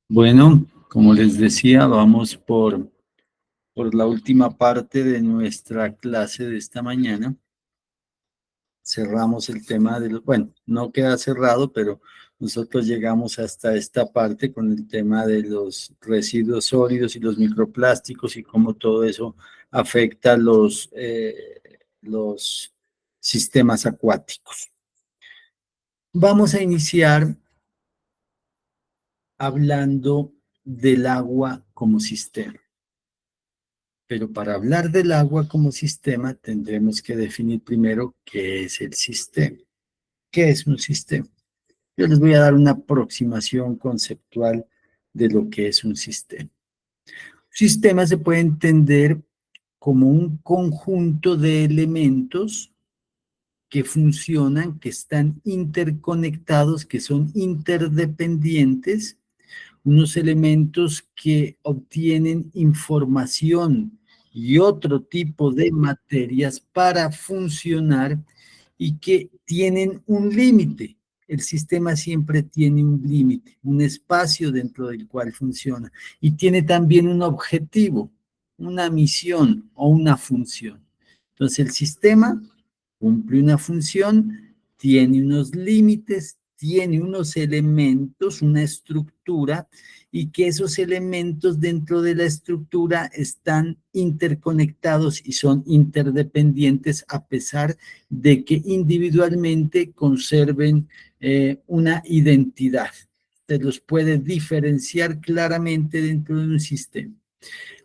Bueno, como les decía, vamos por la última parte de nuestra clase de esta mañana. Cerramos el tema de los, bueno, no queda cerrado, pero nosotros llegamos hasta esta parte con el tema de los residuos sólidos y los microplásticos y cómo todo eso afecta los sistemas acuáticos. Vamos a iniciar hablando del agua como sistema. Pero para hablar del agua como sistema tendremos que definir primero qué es el sistema. ¿Qué es un sistema? Yo les voy a dar una aproximación conceptual de lo que es un sistema. Un sistema se puede entender como un conjunto de elementos que funcionan, que están interconectados, que son interdependientes, unos elementos que obtienen información y otro tipo de materias para funcionar y que tienen un límite. El sistema siempre tiene un límite, un espacio dentro del cual funciona y tiene también un objetivo, una misión o una función. Entonces el sistema cumple una función, tiene unos límites, tiene unos elementos, una estructura, y que esos elementos dentro de la estructura están interconectados y son interdependientes a pesar de que individualmente conserven una identidad. Se los puede diferenciar claramente dentro de un sistema.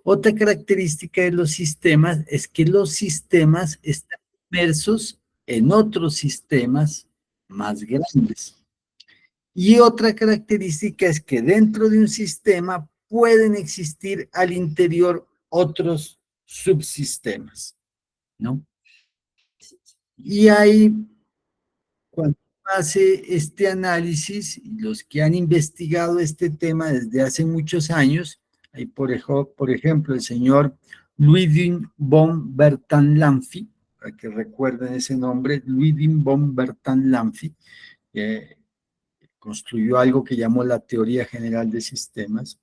Otra característica de los sistemas es que los sistemas están inmersos en otros sistemas más grandes. Y otra característica es que dentro de un sistema pueden existir al interior otros subsistemas, ¿no? Y hay, cuando hace este análisis, los que han investigado este tema desde hace muchos años, hay por ejemplo el señor Ludwig von Bertalanffy, para que recuerden ese nombre, Ludwig von Bertalanffy, que construyó algo que llamó la teoría general de sistemas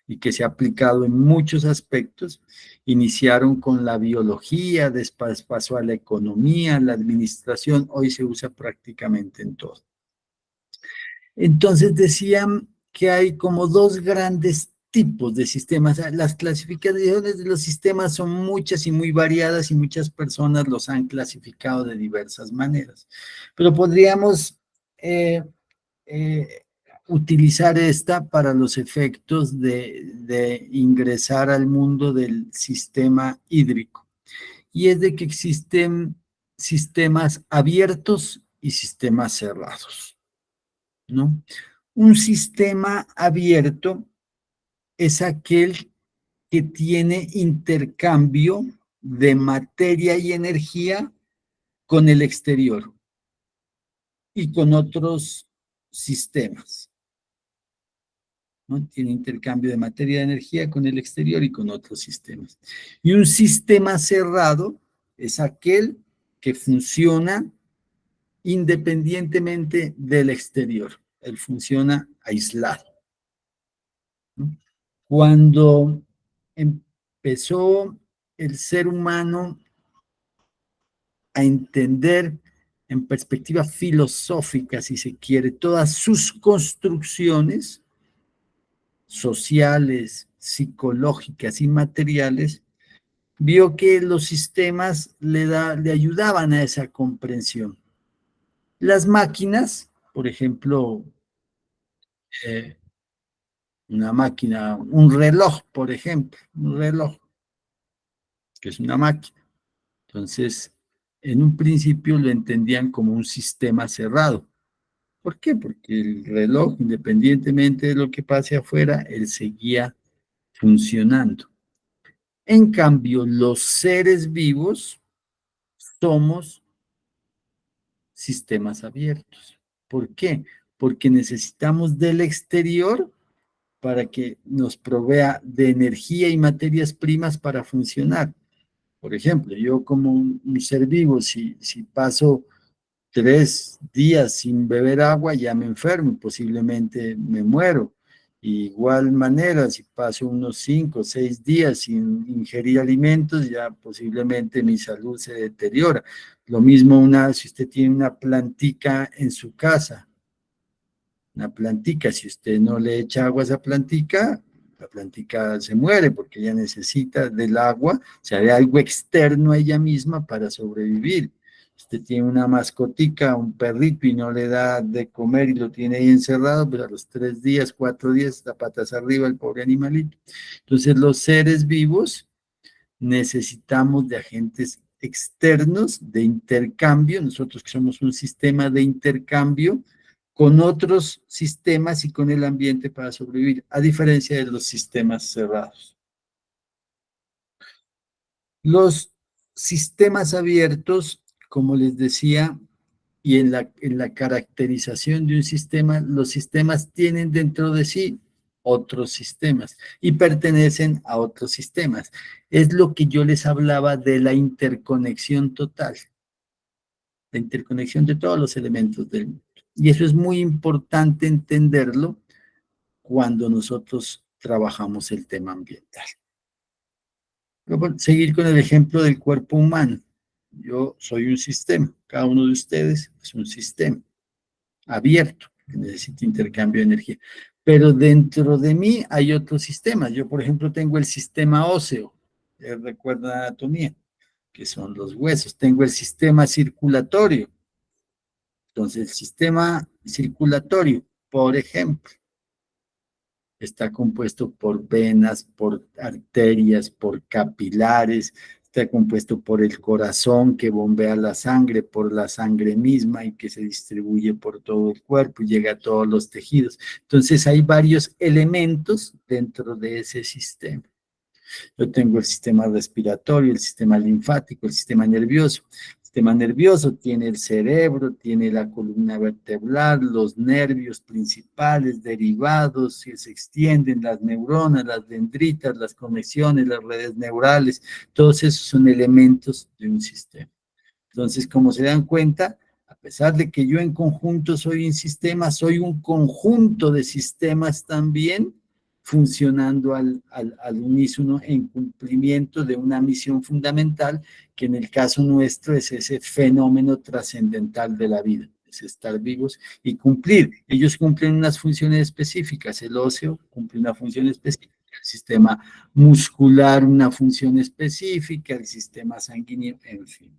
y que se ha aplicado en muchos aspectos. Iniciaron con la biología, después pasó a la economía, la administración, hoy se usa prácticamente en todo. Entonces decían que hay como dos grandes tipos de sistemas. Las clasificaciones de los sistemas son muchas y muy variadas y muchas personas los han clasificado de diversas maneras. Pero podríamos eh, utilizar esta para los efectos de ingresar al mundo del sistema hídrico. Y es de que existen sistemas abiertos y sistemas cerrados, ¿no? Un sistema abierto es aquel que tiene intercambio de materia y energía con el exterior y con otros sistemas, ¿no? Tiene intercambio de materia y energía con el exterior y con otros sistemas. Y un sistema cerrado es aquel que funciona independientemente del exterior. Él funciona aislado, ¿no? Cuando empezó el ser humano a entender en perspectiva filosófica, si se quiere, todas sus construcciones sociales, psicológicas y materiales, vio que los sistemas le ayudaban a esa comprensión. Las máquinas, por ejemplo, eh, una máquina, un reloj, por ejemplo, un reloj, que es una máquina. Entonces, en un principio lo entendían como un sistema cerrado. ¿Por qué? Porque el reloj, independientemente de lo que pase afuera, él seguía funcionando. En cambio, los seres vivos somos sistemas abiertos. ¿Por qué? Porque necesitamos del exterior para que nos provea de energía y materias primas para funcionar. Por ejemplo, yo como un ser vivo, si paso 3 días sin beber agua, ya me enfermo, posiblemente me muero. Igual manera, si paso unos 5 o 6 días sin ingerir alimentos, ya posiblemente mi salud se deteriora. Lo mismo si usted tiene una plantica en su casa, una plantica, si usted no le echa agua a esa plantica, la plantica se muere porque ella necesita del agua, o sea, de algo externo a ella misma para sobrevivir. Usted tiene una mascotica, un perrito y no le da de comer y lo tiene ahí encerrado, pero a los 3 días, 4 días, está patas arriba el pobre animalito. Entonces los seres vivos necesitamos de agentes externos de intercambio, nosotros que somos un sistema de intercambio con otros sistemas y con el ambiente para sobrevivir, a diferencia de los sistemas cerrados. Los sistemas abiertos, como les decía, y en la caracterización de un sistema, los sistemas tienen dentro de sí otros sistemas y pertenecen a otros sistemas. Es lo que yo les hablaba de la interconexión total, la interconexión de todos los elementos del mundo. Y eso es muy importante entenderlo cuando nosotros trabajamos el tema ambiental. Voy a seguir con el ejemplo del cuerpo humano. Yo soy un sistema, cada uno de ustedes es un sistema abierto, que necesita intercambio de energía. Pero dentro de mí hay otros sistemas. Yo, por ejemplo, tengo el sistema óseo, recuerda anatomía, que son los huesos. Tengo el sistema circulatorio. Entonces, el sistema circulatorio, por ejemplo, está compuesto por venas, por arterias, por capilares, está compuesto por el corazón que bombea la sangre, por la sangre misma y que se distribuye por todo el cuerpo y llega a todos los tejidos. Entonces hay varios elementos dentro de ese sistema. Yo tengo el sistema respiratorio, el sistema linfático, el sistema nervioso. El sistema nervioso tiene el cerebro, tiene la columna vertebral, los nervios principales, derivados, que se extienden, las neuronas, las dendritas, las conexiones, las redes neurales, todos esos son elementos de un sistema. Entonces, como se dan cuenta, a pesar de que yo en conjunto soy un sistema, soy un conjunto de sistemas también funcionando al unísono en cumplimiento de una misión fundamental, que en el caso nuestro es ese fenómeno trascendental de la vida, es estar vivos y cumplir. Ellos cumplen unas funciones específicas, el óseo cumple una función específica, el sistema muscular una función específica, el sistema sanguíneo, en fin.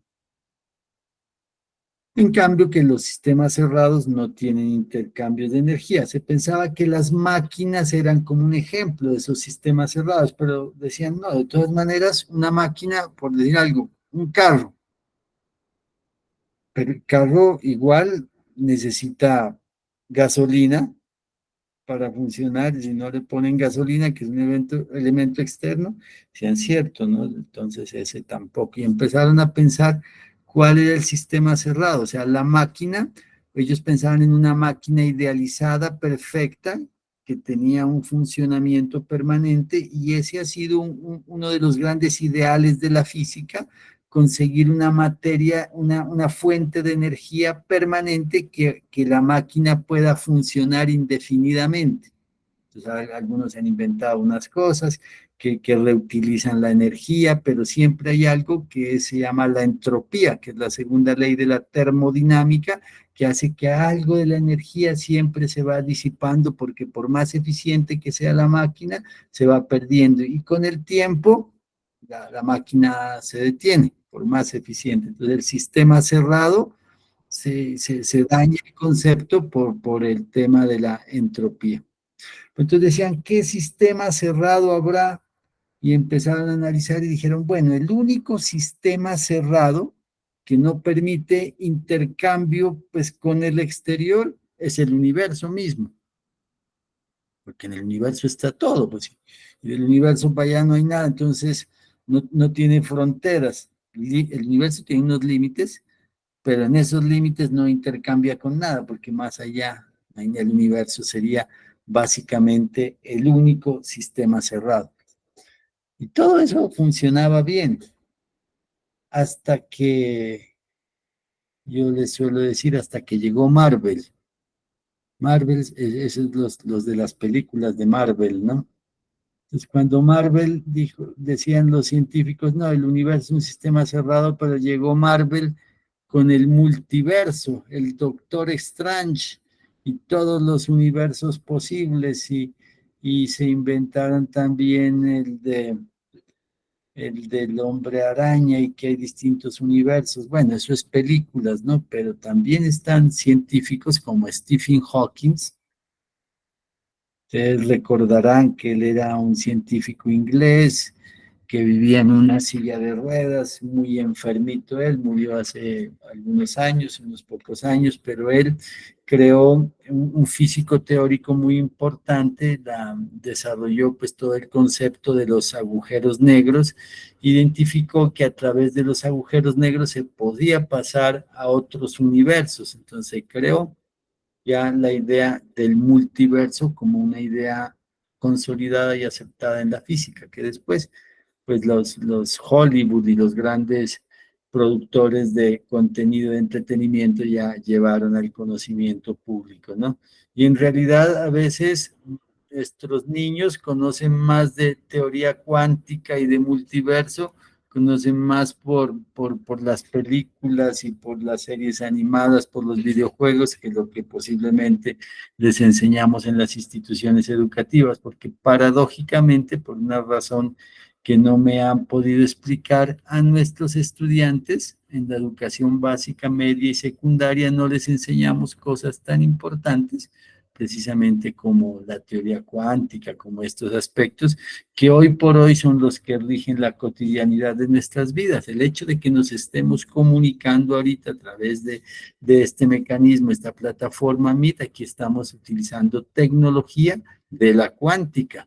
En cambio, que los sistemas cerrados no tienen intercambios de energía. Se pensaba que las máquinas eran como un ejemplo de esos sistemas cerrados, pero decían, no, de todas maneras, una máquina, por decir algo, un carro, pero el carro igual necesita gasolina para funcionar, y si no le ponen gasolina, que es un elemento externo, sean cierto, ¿no? Entonces ese tampoco. Y empezaron a pensar cuál era el sistema cerrado, o sea, la máquina, ellos pensaban en una máquina idealizada, perfecta, que tenía un funcionamiento permanente, y ese ha sido uno de los grandes ideales de la física, conseguir una materia, una fuente de energía permanente que la máquina pueda funcionar indefinidamente. Entonces, algunos han inventado unas cosas que reutilizan la energía, pero siempre hay algo que se llama la entropía, que es la segunda ley de la termodinámica, que hace que algo de la energía siempre se va disipando, porque por más eficiente que sea la máquina, se va perdiendo. Y con el tiempo, la máquina se detiene, por más eficiente. Entonces, el sistema cerrado se daña el concepto por el tema de la entropía. Entonces decían, ¿qué sistema cerrado habrá? Y empezaron a analizar y dijeron, bueno, el único sistema cerrado que no permite intercambio pues, con el exterior es el universo mismo, porque en el universo está todo, pues, y el universo para allá no hay nada, entonces no tiene fronteras. El universo tiene unos límites, pero en esos límites no intercambia con nada, porque más allá en el universo sería básicamente el único sistema cerrado. Y todo eso funcionaba bien hasta que Yo les suelo decir hasta que llegó Marvel. Marvel, esos los de las películas de Marvel, ¿no? Entonces, cuando Marvel dijo, decían los científicos, no, el universo es un sistema cerrado, pero llegó Marvel con el multiverso, el Doctor Strange y todos los universos posibles y se inventaron también el del hombre araña y que hay distintos universos. Bueno, eso es películas, ¿no? Pero también están científicos como Stephen Hawking. Ustedes recordarán que él era un científico inglés que vivía en una silla de ruedas, muy enfermito él, murió hace algunos años, unos pocos años, pero él creó un físico teórico muy importante, desarrolló pues todo el concepto de los agujeros negros, identificó que a través de los agujeros negros se podía pasar a otros universos, entonces creó ya la idea del multiverso como una idea consolidada y aceptada en la física, que después, pues los Hollywood y los grandes productores de contenido de entretenimiento ya llevaron al conocimiento público, ¿no? Y en realidad a veces nuestros niños conocen más de teoría cuántica y de multiverso, conocen más por las películas y por las series animadas, por los videojuegos, que lo que posiblemente les enseñamos en las instituciones educativas, porque paradójicamente, por una razón que no me han podido explicar, a nuestros estudiantes en la educación básica, media y secundaria no les enseñamos cosas tan importantes precisamente como la teoría cuántica, como estos aspectos que hoy por hoy son los que rigen la cotidianidad de nuestras vidas. El hecho de que nos estemos comunicando ahorita a través de este mecanismo, esta plataforma Meet, aquí estamos utilizando tecnología de la cuántica.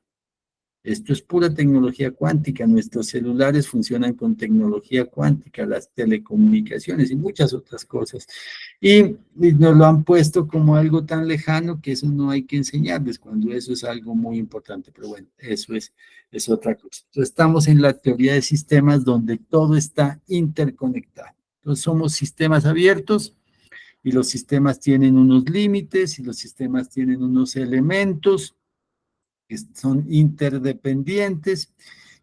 Esto es pura tecnología cuántica. Nuestros celulares funcionan con tecnología cuántica, las telecomunicaciones y muchas otras cosas. Y nos lo han puesto como algo tan lejano que eso no hay que enseñarles, cuando eso es algo muy importante. Pero bueno, eso es otra cosa. Entonces, estamos en la teoría de sistemas donde todo está interconectado. Entonces, somos sistemas abiertos y los sistemas tienen unos límites y los sistemas tienen unos elementos que son interdependientes,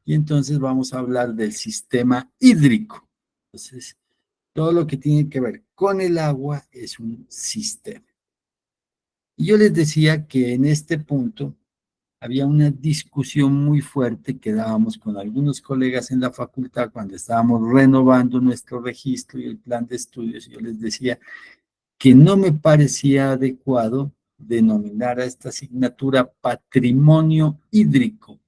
y entonces vamos a hablar del sistema hídrico. Entonces, todo lo que tiene que ver con el agua es un sistema. Y yo les decía que en este punto había una discusión muy fuerte que dábamos con algunos colegas en la facultad cuando estábamos renovando nuestro registro y el plan de estudios. Yo les decía que no me parecía adecuado denominar a esta asignatura patrimonio hídrico.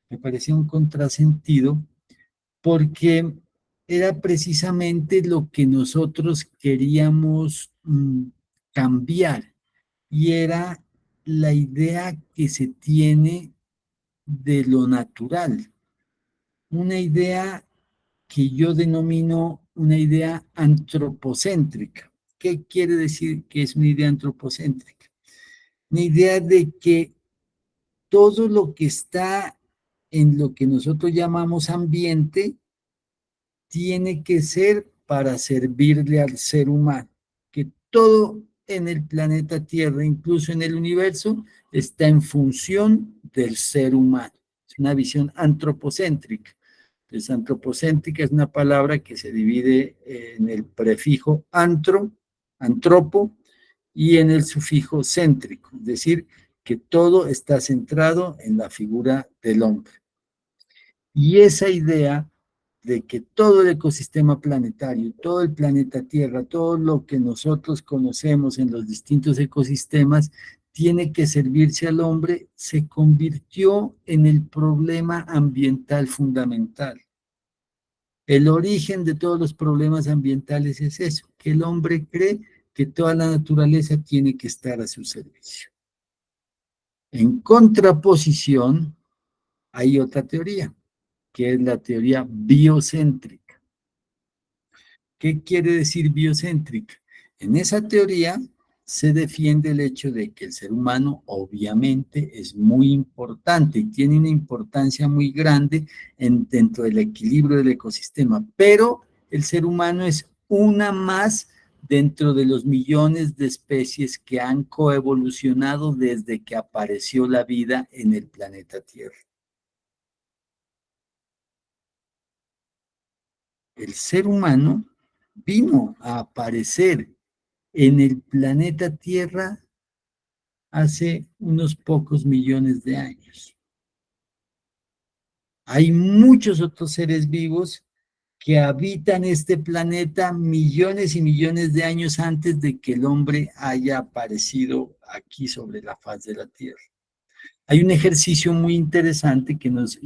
Me parecía un contrasentido porque era precisamente lo que nosotros queríamos cambiar, y era la idea que se tiene de lo natural, una idea que yo denomino una idea antropocéntrica. ¿Qué quiere decir que es una idea antropocéntrica? Una idea de que todo lo que está en lo que nosotros llamamos ambiente tiene que ser para servirle al ser humano, que todo en el planeta Tierra, incluso en el universo, está en función del ser humano. Es una visión antropocéntrica. Entonces, antropocéntrica es una palabra que se divide en el prefijo antro, antropo, y en el sufijo céntrico, es decir, que todo está centrado en la figura del hombre. Y esa idea de que todo el ecosistema planetario, todo el planeta Tierra, todo lo que nosotros conocemos en los distintos ecosistemas, tiene que servirse al hombre, se convirtió en el problema ambiental fundamental. El origen de todos los problemas ambientales es eso, que el hombre cree que toda la naturaleza tiene que estar a su servicio. En contraposición, hay otra teoría, que es la teoría biocéntrica. ¿Qué quiere decir biocéntrica? En esa teoría se defiende el hecho de que el ser humano obviamente es muy importante y tiene una importancia muy grande dentro del equilibrio del ecosistema, pero el ser humano es una más dentro de los millones de especies que han coevolucionado desde que apareció la vida en el planeta Tierra. El ser humano vino a aparecer en el planeta Tierra hace unos pocos millones de años. Hay muchos otros seres vivos que habitan este planeta millones y millones de años antes de que el hombre haya aparecido aquí sobre la faz de la Tierra. Hay un ejercicio muy interesante que nos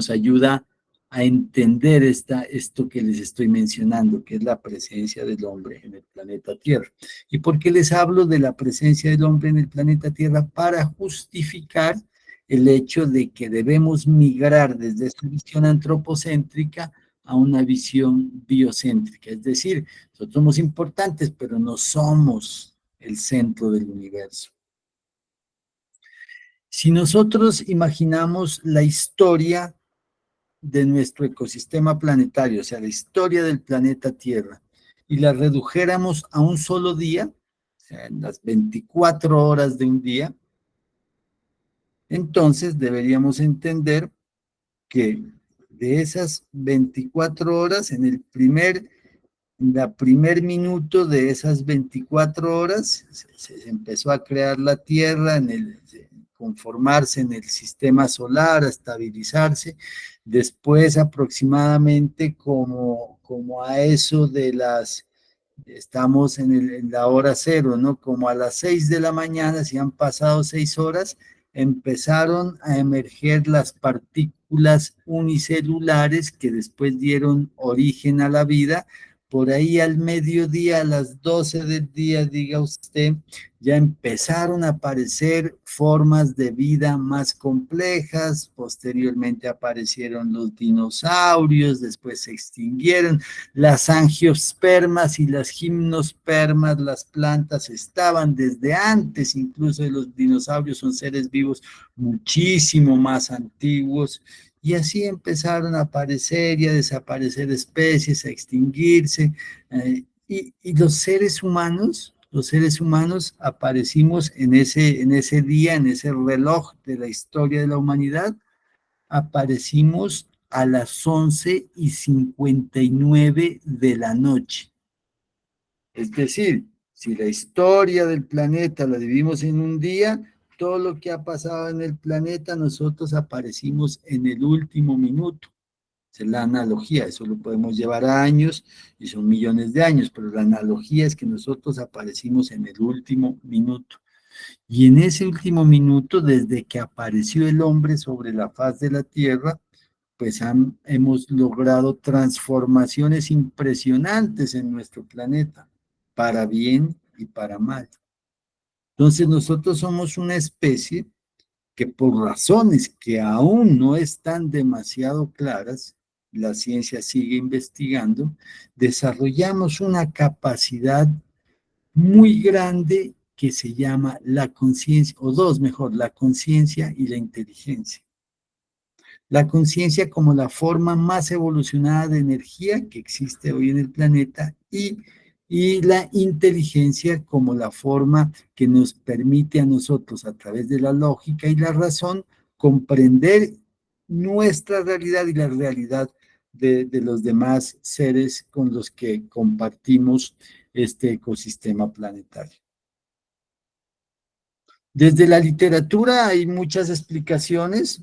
ayuda a entender esto que les estoy mencionando, que es la presencia del hombre en el planeta Tierra. ¿Y por qué les hablo de la presencia del hombre en el planeta Tierra? Para justificar el hecho de que debemos migrar desde esta visión antropocéntrica a una visión biocéntrica. Es decir, nosotros somos importantes, pero no somos el centro del universo. Si nosotros imaginamos la historia de nuestro ecosistema planetario, o sea, la historia del planeta Tierra, y la redujéramos a un solo día, o sea, en las 24 horas de un día, entonces deberíamos entender que de esas 24 horas, en la primer minuto de esas 24 horas, se empezó a crear la Tierra, conformarse en el sistema solar, a estabilizarse. Después, aproximadamente como a eso de estamos en la hora cero, ¿no? Como a las 6 de la mañana, si han pasado 6 horas, empezaron a emerger las partículas unicelulares que después dieron origen a la vida. Por ahí al mediodía, a las 12 del día, diga usted, ya empezaron a aparecer formas de vida más complejas, posteriormente aparecieron los dinosaurios, después se extinguieron, las angiospermas y las gimnospermas, las plantas estaban desde antes, incluso de los dinosaurios, son seres vivos muchísimo más antiguos, y así empezaron a aparecer y a desaparecer especies, a extinguirse, y los seres humanos aparecimos en ese día, en ese reloj de la historia de la humanidad, aparecimos a las 11:59 de la noche. Es decir, si la historia del planeta la dividimos en un día, todo lo que ha pasado en el planeta, nosotros aparecimos en el último minuto. Esa es la analogía, eso lo podemos llevar a años y son millones de años, pero la analogía es que nosotros aparecimos en el último minuto. Y en ese último minuto, desde que apareció el hombre sobre la faz de la Tierra, pues hemos logrado transformaciones impresionantes en nuestro planeta, para bien y para mal. Entonces nosotros somos una especie que por razones que aún no están demasiado claras, la ciencia sigue investigando, desarrollamos una capacidad muy grande que se llama la conciencia, o dos mejor, la conciencia y la inteligencia. La conciencia como la forma más evolucionada de energía que existe hoy en el planeta y la inteligencia como la forma que nos permite a nosotros, a través de la lógica y la razón, comprender nuestra realidad y la realidad de los demás seres con los que compartimos este ecosistema planetario. Desde la literatura hay muchas explicaciones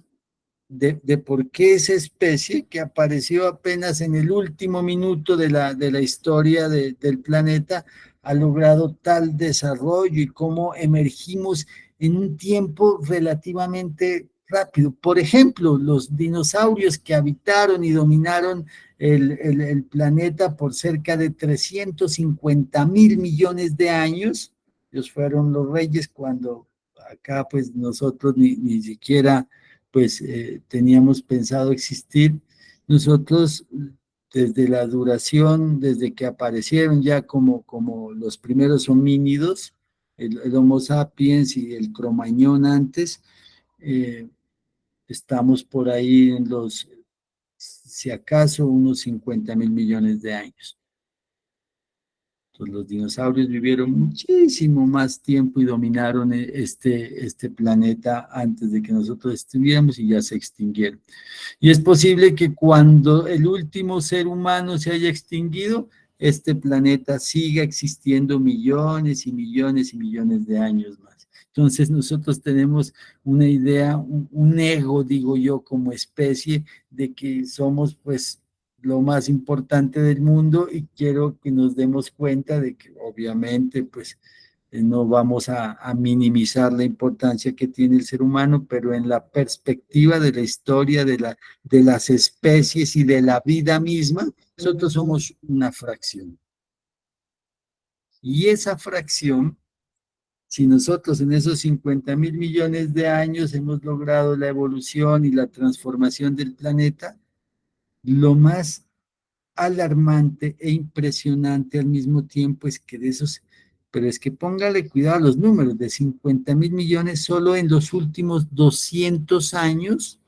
de por qué esa especie que apareció apenas en el último minuto de la historia del planeta ha logrado tal desarrollo y cómo emergimos en un tiempo relativamente rápido. Por ejemplo, los dinosaurios que habitaron y dominaron el planeta por cerca de 350.000 millones de años, ellos fueron los reyes cuando acá pues nosotros ni siquiera pues teníamos pensado existir. Nosotros, desde la duración, desde que aparecieron ya como los primeros homínidos, el Homo sapiens y el Cromañón antes, eh, estamos por ahí en si acaso, unos 50.000 millones de años. Entonces, los dinosaurios vivieron muchísimo más tiempo y dominaron este planeta antes de que nosotros estuviéramos y ya se extinguieron. Y es posible que cuando el último ser humano se haya extinguido, este planeta siga existiendo millones y millones y millones de años más. Entonces nosotros tenemos una idea, un ego, digo yo, como especie, de que somos pues lo más importante del mundo y quiero que nos demos cuenta de que obviamente pues no vamos a minimizar la importancia que tiene el ser humano, pero en la perspectiva de la historia de las especies y de la vida misma, nosotros somos una fracción. Y esa fracción, si nosotros en esos 50.000 millones de años hemos logrado la evolución y la transformación del planeta, lo más alarmante e impresionante al mismo tiempo es que de esos, pero es que póngale cuidado a los números, de 50.000 millones, solo en los últimos 200 años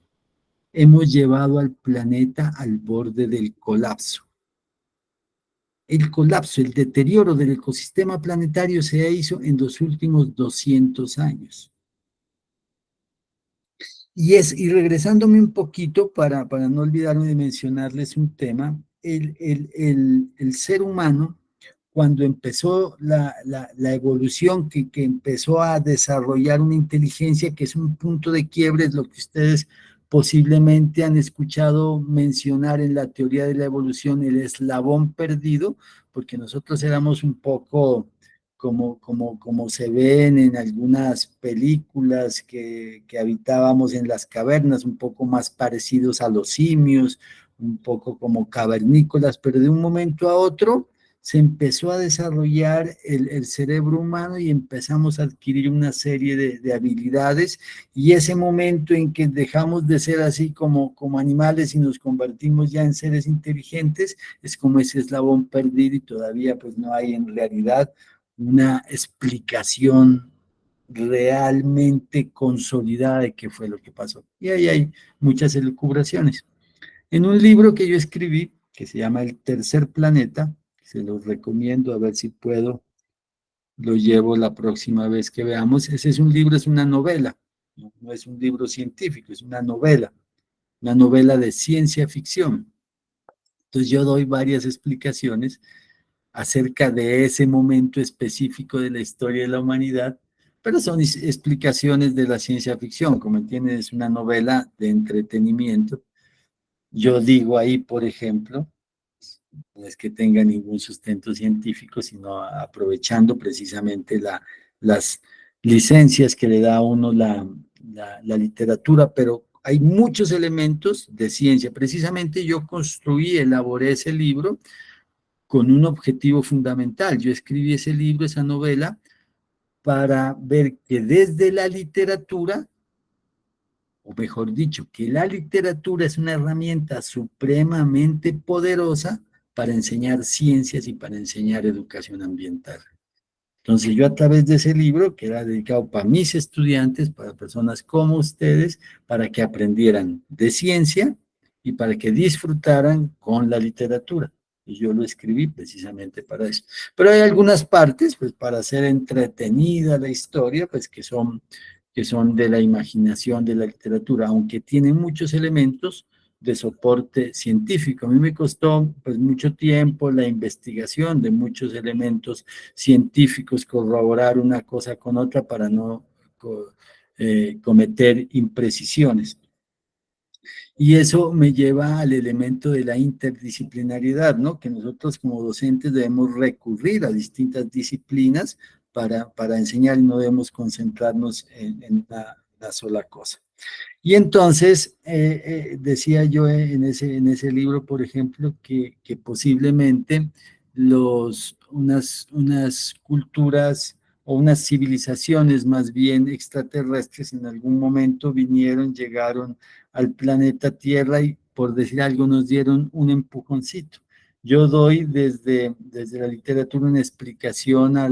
hemos llevado al planeta al borde del colapso. El colapso, el deterioro del ecosistema planetario se hizo en los últimos 200 años. Y regresándome un poquito para no olvidarme de mencionarles un tema, el ser humano, cuando empezó la evolución, que empezó a desarrollar una inteligencia que es un punto de quiebre, es lo que ustedes posiblemente han escuchado mencionar en la teoría de la evolución, el eslabón perdido, porque nosotros éramos un poco como se ven en algunas películas que habitábamos en las cavernas, un poco más parecidos a los simios, un poco como cavernícolas, pero de un momento a otro se empezó a desarrollar el cerebro humano y empezamos a adquirir una serie de habilidades, y ese momento en que dejamos de ser así como animales y nos convertimos ya en seres inteligentes, es como ese eslabón perdido y todavía pues no hay en realidad una explicación realmente consolidada de qué fue lo que pasó. Y ahí hay muchas elucubraciones. En un libro que yo escribí, que se llama El Tercer Planeta, se los recomiendo, a ver si puedo, lo llevo la próxima vez que veamos. Ese es un libro, es una novela, no es un libro científico, es una novela de ciencia ficción. Entonces yo doy varias explicaciones acerca de ese momento específico de la historia de la humanidad, pero son explicaciones de la ciencia ficción, como entienden, es una novela de entretenimiento. Yo digo ahí, por ejemplo, no es que tenga ningún sustento científico, sino aprovechando precisamente las licencias que le da a uno la literatura, pero hay muchos elementos de ciencia. Precisamente yo construí, elaboré ese libro con un objetivo fundamental. Yo escribí ese libro, esa novela, para ver que desde la literatura, o mejor dicho, que la literatura es una herramienta supremamente poderosa para enseñar ciencias y para enseñar educación ambiental. Entonces yo a través de ese libro, que era dedicado para mis estudiantes, para personas como ustedes, para que aprendieran de ciencia y para que disfrutaran con la literatura. Y yo lo escribí precisamente para eso. Pero hay algunas partes, pues para hacer entretenida la historia, pues que son de la imaginación de la literatura, aunque tienen muchos elementos de soporte científico. A mí me costó pues mucho tiempo la investigación de muchos elementos científicos, corroborar una cosa con otra para no cometer imprecisiones. Y eso me lleva al elemento de la interdisciplinariedad, ¿no? Que nosotros como docentes debemos recurrir a distintas disciplinas para enseñar y no debemos concentrarnos en una sola cosa. Y entonces, decía yo en ese libro, por ejemplo, que posiblemente unas culturas o unas civilizaciones más bien extraterrestres en algún momento llegaron al planeta Tierra y, por decir algo, nos dieron un empujoncito. Yo doy desde la literatura una explicación a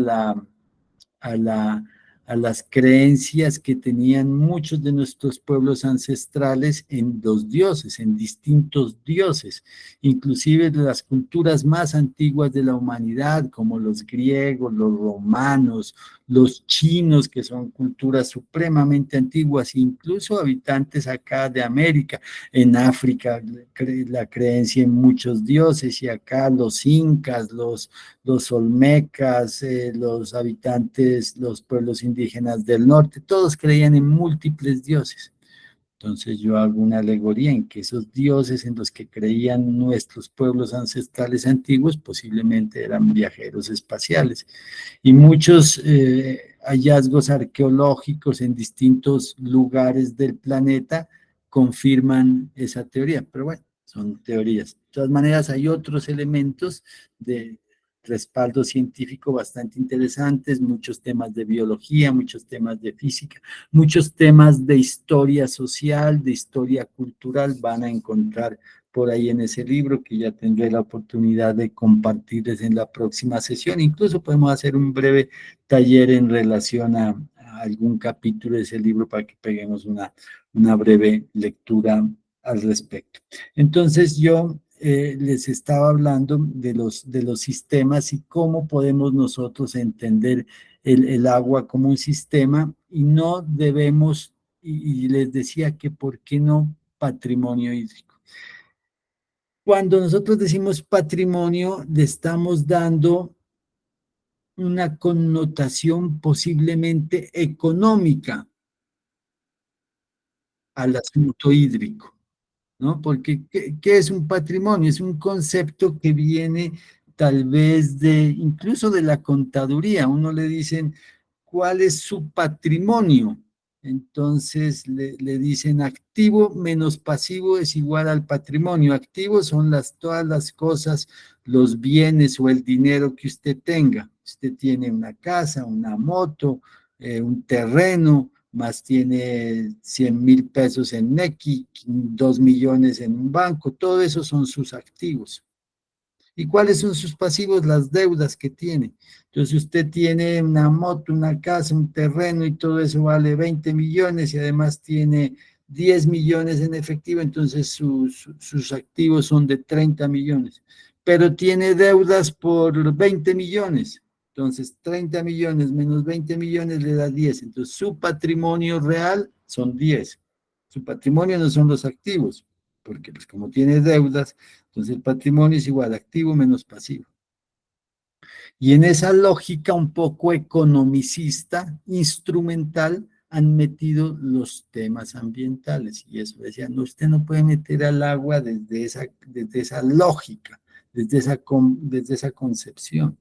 a las creencias que tenían muchos de nuestros pueblos ancestrales en los dioses, en distintos dioses, inclusive de las culturas más antiguas de la humanidad, como los griegos, los romanos, los chinos, que son culturas supremamente antiguas, incluso habitantes acá de América, en África, la creencia en muchos dioses, y acá los incas, los olmecas, los habitantes, los pueblos indígenas del norte, todos creían en múltiples dioses. Entonces yo hago una alegoría en que esos dioses en los que creían nuestros pueblos ancestrales antiguos posiblemente eran viajeros espaciales. Y muchos hallazgos arqueológicos en distintos lugares del planeta confirman esa teoría, pero bueno, son teorías. De todas maneras, hay otros elementos de respaldo científico bastante interesantes, muchos temas de biología, muchos temas de física, muchos temas de historia social, de historia cultural, van a encontrar por ahí en ese libro, que ya tendré la oportunidad de compartirles en la próxima sesión. Incluso podemos hacer un breve taller en relación a algún capítulo de ese libro para que peguemos una breve lectura al respecto. Entonces yo les estaba hablando de los sistemas y cómo podemos nosotros entender el agua como un sistema, y no debemos, y les decía que por qué no patrimonio hídrico. Cuando nosotros decimos patrimonio, le estamos dando una connotación posiblemente económica al asunto hídrico, ¿no? Porque ¿qué es un patrimonio? Es un concepto que viene tal vez incluso de la contaduría. Uno le dicen, ¿cuál es su patrimonio? Entonces le dicen activo menos pasivo es igual al patrimonio. Activo son todas las cosas, los bienes o el dinero que usted tenga. Usted tiene una casa, una moto, un terreno, más tiene 100.000 pesos en Nequi, 2 millones en un banco, todo eso son sus activos. ¿Y cuáles son sus pasivos? Las deudas que tiene. Entonces usted tiene una moto, una casa, un terreno y todo eso vale 20 millones y además tiene 10 millones en efectivo, entonces sus activos son de 30 millones. Pero tiene deudas por 20 millones. Entonces 30 millones menos 20 millones le da 10. Entonces su patrimonio real son 10. Su patrimonio no son los activos, porque pues como tiene deudas, entonces el patrimonio es igual a activo menos pasivo. Y en esa lógica un poco economicista, instrumental, han metido los temas ambientales. Y eso decía, no, usted no puede meter al agua desde esa lógica, desde esa concepción,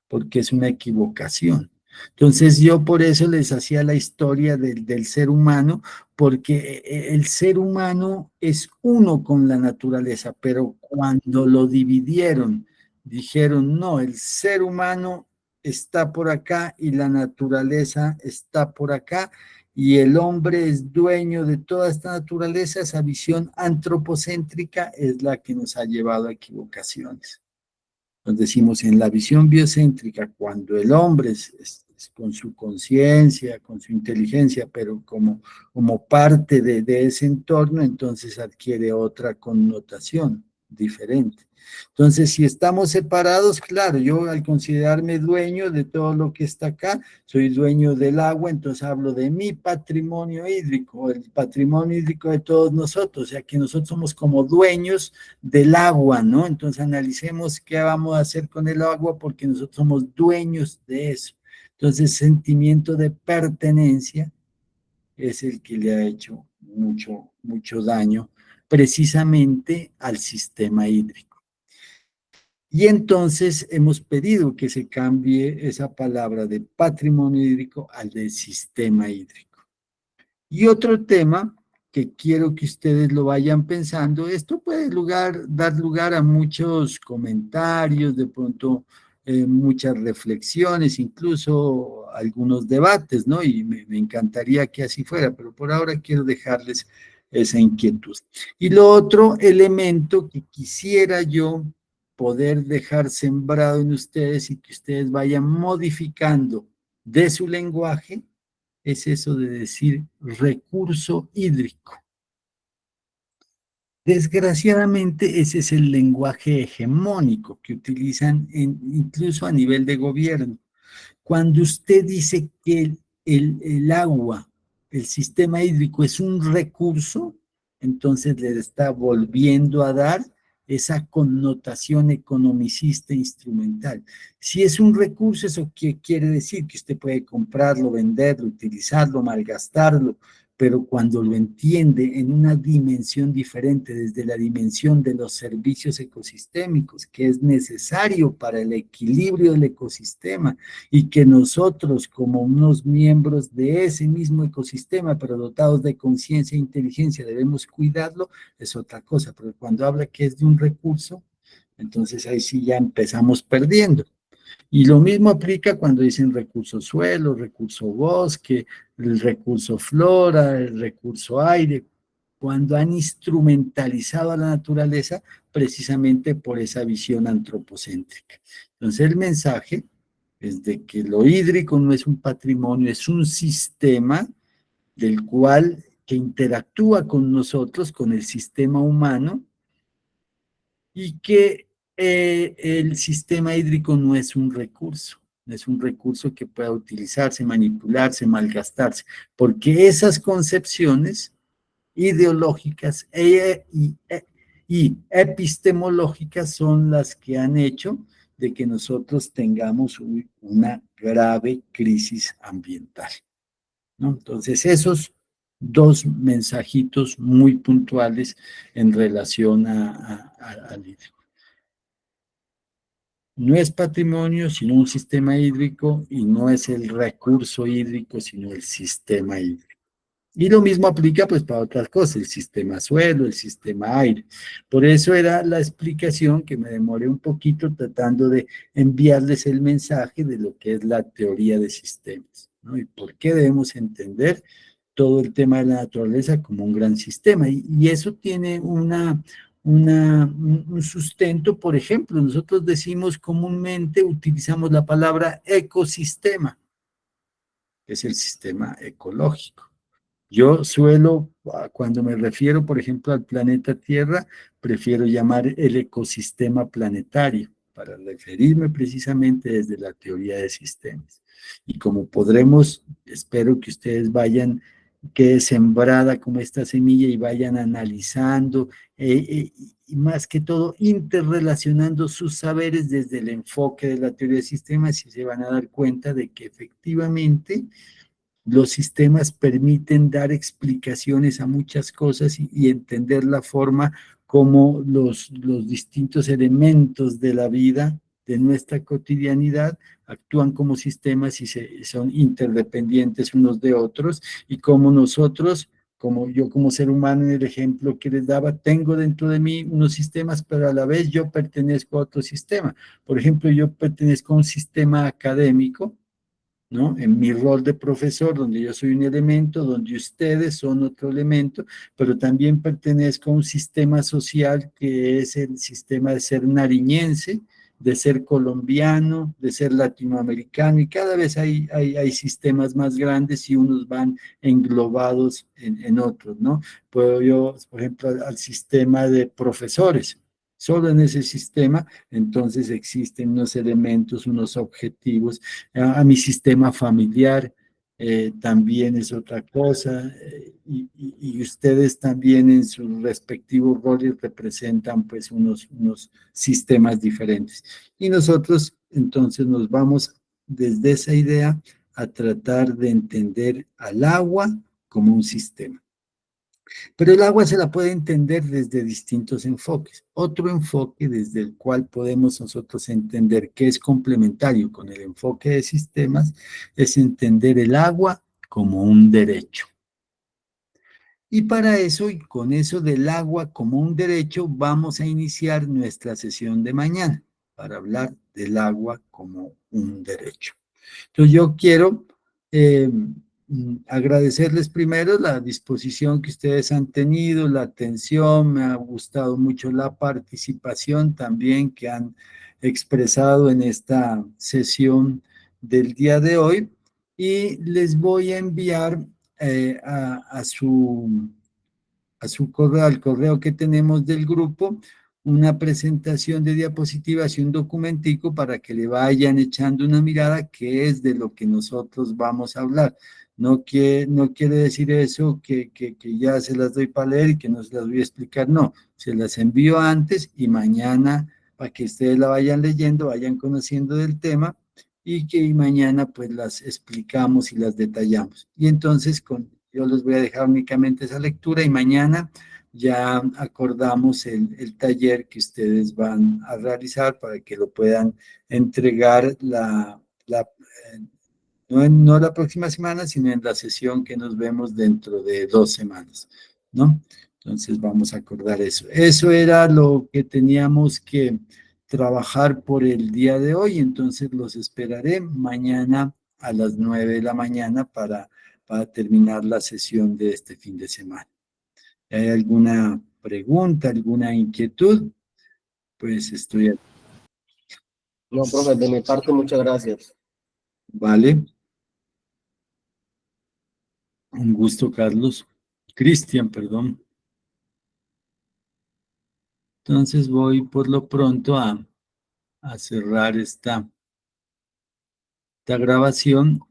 porque es una equivocación. Entonces yo por eso les hacía la historia del ser humano, porque el ser humano es uno con la naturaleza, pero cuando lo dividieron, dijeron, no, el ser humano está por acá y la naturaleza está por acá, y el hombre es dueño de toda esta naturaleza. Esa visión antropocéntrica es la que nos ha llevado a equivocaciones. Nos decimos en la visión biocéntrica, cuando el hombre es con su conciencia, con su inteligencia, pero como parte de ese entorno, entonces adquiere otra connotación diferente. Entonces, si estamos separados, claro, yo al considerarme dueño de todo lo que está acá, soy dueño del agua, entonces hablo de mi patrimonio hídrico, el patrimonio hídrico de todos nosotros, o sea que nosotros somos como dueños del agua, ¿no? Entonces analicemos qué vamos a hacer con el agua porque nosotros somos dueños de eso. Entonces, sentimiento de pertenencia es el que le ha hecho mucho daño precisamente al sistema hídrico. Y entonces hemos pedido que se cambie esa palabra de patrimonio hídrico al de sistema hídrico. Y otro tema que quiero que ustedes lo vayan pensando, esto puede dar lugar a muchos comentarios, de pronto muchas reflexiones, incluso algunos debates, ¿no? Y me encantaría que así fuera, pero por ahora quiero dejarles esa inquietud. Y lo otro elemento que quisiera yo poder dejar sembrado en ustedes y que ustedes vayan modificando de su lenguaje es eso de decir recurso hídrico. Desgraciadamente, ese es el lenguaje hegemónico que utilizan incluso a nivel de gobierno. Cuando usted dice que el agua, el sistema hídrico es un recurso, entonces le está volviendo a dar esa connotación economicista instrumental. Si es un recurso, ¿eso qué quiere decir? Que usted puede comprarlo, venderlo, utilizarlo, malgastarlo, pero cuando lo entiende en una dimensión diferente, desde la dimensión de los servicios ecosistémicos, que es necesario para el equilibrio del ecosistema, y que nosotros como unos miembros de ese mismo ecosistema, pero dotados de conciencia e inteligencia, debemos cuidarlo, es otra cosa. Pero cuando habla que es de un recurso, entonces ahí sí ya empezamos perdiendo. Y lo mismo aplica cuando dicen recurso suelo, recurso bosque, el recurso flora, el recurso aire, cuando han instrumentalizado a la naturaleza precisamente por esa visión antropocéntrica. Entonces el mensaje es de que lo hídrico no es un patrimonio, es un sistema del cual que interactúa con nosotros, con el sistema humano, y que el sistema hídrico no es un recurso, no es un recurso que pueda utilizarse, manipularse, malgastarse, porque esas concepciones ideológicas y epistemológicas son las que han hecho de que nosotros tengamos una grave crisis ambiental, ¿no? Entonces, esos dos mensajitos muy puntuales en relación al hídrico. No es patrimonio, sino un sistema hídrico, y no es el recurso hídrico, sino el sistema hídrico. Y lo mismo aplica pues para otras cosas, el sistema suelo, el sistema aire. Por eso era la explicación que me demoré un poquito tratando de enviarles el mensaje de lo que es la teoría de sistemas, ¿no? Y por qué debemos entender todo el tema de la naturaleza como un gran sistema. Y eso tiene un sustento. Por ejemplo, nosotros decimos comúnmente, utilizamos la palabra ecosistema, que es el sistema ecológico. Yo suelo, cuando me refiero, por ejemplo, al planeta Tierra, prefiero llamar el ecosistema planetario, para referirme precisamente desde la teoría de sistemas. Y como podremos, espero que ustedes vayan, quede sembrada como esta semilla y vayan analizando, y más que todo interrelacionando sus saberes desde el enfoque de la teoría de sistemas, y se van a dar cuenta de que efectivamente los sistemas permiten dar explicaciones a muchas cosas y entender la forma como los distintos elementos de la vida, de nuestra cotidianidad, actúan como sistemas y son interdependientes unos de otros, y como nosotros, como yo como ser humano en el ejemplo que les daba, tengo dentro de mí unos sistemas, pero a la vez yo pertenezco a otro sistema. Por ejemplo, yo pertenezco a un sistema académico, ¿no? En mi rol de profesor, donde yo soy un elemento, donde ustedes son otro elemento, pero también pertenezco a un sistema social que es el sistema de ser nariñense, de ser colombiano, de ser latinoamericano, y cada vez hay sistemas más grandes y unos van englobados en otros, ¿no? Puedo yo, por ejemplo, al sistema de profesores. Solo en ese sistema, entonces existen unos elementos, unos objetivos, a mi sistema familiar, también es otra cosa, y ustedes también en sus respectivos roles representan pues unos sistemas diferentes. Y nosotros entonces nos vamos desde esa idea a tratar de entender al agua como un sistema. Pero el agua se la puede entender desde distintos enfoques. Otro enfoque desde el cual podemos nosotros entender que es complementario con el enfoque de sistemas es entender el agua como un derecho. Y para eso, y con eso del agua como un derecho, vamos a iniciar nuestra sesión de mañana para hablar del agua como un derecho. Entonces yo quiero agradecerles primero la disposición que ustedes han tenido, la atención, me ha gustado mucho la participación también que han expresado en esta sesión del día de hoy. y les voy a enviar a su correo, al correo que tenemos del grupo, una presentación de diapositivas y un documentico para que le vayan echando una mirada, que es de lo que nosotros vamos a hablar. No quiere decir eso que ya se las doy para leer y que no se las voy a explicar, no, se las envío antes y mañana para que ustedes la vayan leyendo, vayan conociendo del tema y que mañana pues las explicamos y las detallamos. Y entonces yo les voy a dejar únicamente esa lectura y mañana ya acordamos el taller que ustedes van a realizar para que lo puedan entregar no la próxima semana, sino en la sesión que nos vemos dentro de 2 semanas, ¿no? Entonces vamos a acordar eso. Eso era lo que teníamos que trabajar por el día de hoy, entonces los esperaré mañana a las 9 de la mañana para terminar la sesión de este fin de semana. ¿Hay alguna pregunta, alguna inquietud? Pues estoy aquí. No, profe, de mi parte, muchas gracias. Vale, un gusto, Carlos. Cristian, perdón. Entonces voy por lo pronto a cerrar esta grabación